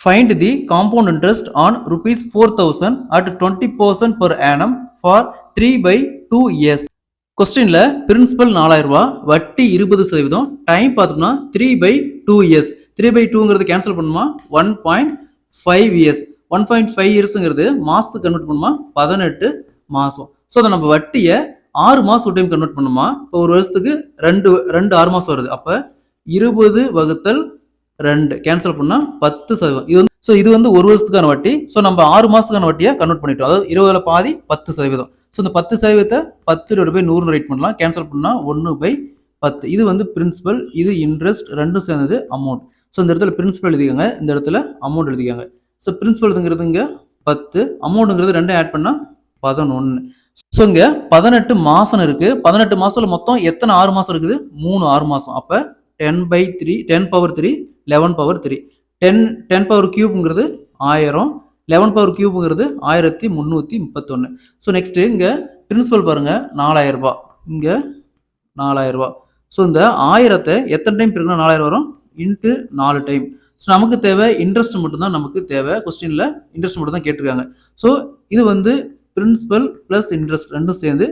Find the compound interest on rupees 4,000 at 20% per annum for 3/2 years. கொஸ்டின்ல principal 4000 ரூபாய், வட்டி 20%, time பார்த்தோம்னா 3/2 years. 3/2ங்கிறது cancel பண்ணுமா 1.5 இயர்ஸ். 1.5 இயர்ஸ்ங்கிறது மாசத்துக்கு கன்வெர்ட் பண்ணுமா 18 மாசம். ஸோ அதை நம்ம வட்டியை 6 மாசம் டைம் கன்வெர்ட் பண்ணுமா, இப்போ ஒரு வருஷத்துக்கு ரெண்டு 6 மாசம் வருது. அப்போ 20/2 கேன்சல் பண்ணா 10%. இது வந்து ஒரு வருஷத்துக்கான வட்டி. ஸோ நம்ம 6 மாசத்துக்கான வட்டியை கன்வெர்ட் பண்ணிட்டோம். அதாவது 20ல் பாதி 10%. ஸோ இந்த 10%, 10/100 ரைட் பண்ணலாம். கேன்சல் பண்ணா 1/10. இது வந்து பிரின்சிபல், இது இன்ட்ரெஸ்ட், ரெண்டும் சேர்ந்தது அமௌண்ட். ஸோ இந்த இடத்துல பிரின்சிபல் எழுதிக்கங்க, இந்த இடத்துல அமௌண்ட் எழுதிக்கங்க. ஸோ பிரின்சிபல்ங்கிறது இங்க 10, அமௌண்ட்ங்கிறது ரெண்டும் ஆட் பண்ணா 11. ஸோ இங்க 18 மாசம் இருக்கு. 18 மாசத்துல மொத்தம் எத்தனை 6 மாசம் இருக்குது? 3 6 மாசம். அப்ப 10/3, 10^3, 11/3. 10 பவர் கியூப்ங்கிறது 1000, 11 பவர் கியூப்ங்கிறது 1331. ஸோ நெக்ஸ்ட் இங்க பிரின்சிபல் பாருங்க 4000 ரூபாய், இங்க 4000 ரூபாய். ஸோ இந்த 1000த்தை எத்தனை டைம் பிரிக்கணும்? 4000 வரும் இன்ட்டு 4 டைம். ஸோ நமக்கு தேவை இன்ட்ரெஸ்ட் மட்டும்தான் நமக்கு தேவை. கொஸ்டின்ல இன்ட்ரெஸ்ட் மட்டும் தான் கேட்டிருக்காங்க. ஸோ இது வந்து பிரின்சிபல் பிளஸ் இன்ட்ரெஸ்ட் ரெண்டும் சேர்ந்து.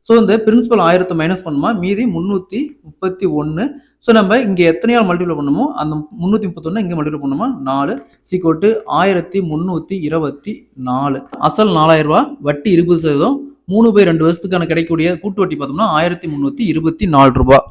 ஸோ இந்த பிரின்சிபல் 1000த்தை மைனஸ் பண்ணுமா, மீதி 331. ஸோ நம்ம இங்கே எத்தனையால் மல்டிப்ளை பண்ணுமோ அந்த 331 இங்கே மல்டிப்ளை பண்ணுமா 4 = 1324. அசல் 4000 ரூபாய், வட்டி 20%, 3/2 வருஷத்துக்கான கிடைக்கக்கூடிய கூட்டு வட்டி பார்த்தோம்னா 1324 ரூபாய்.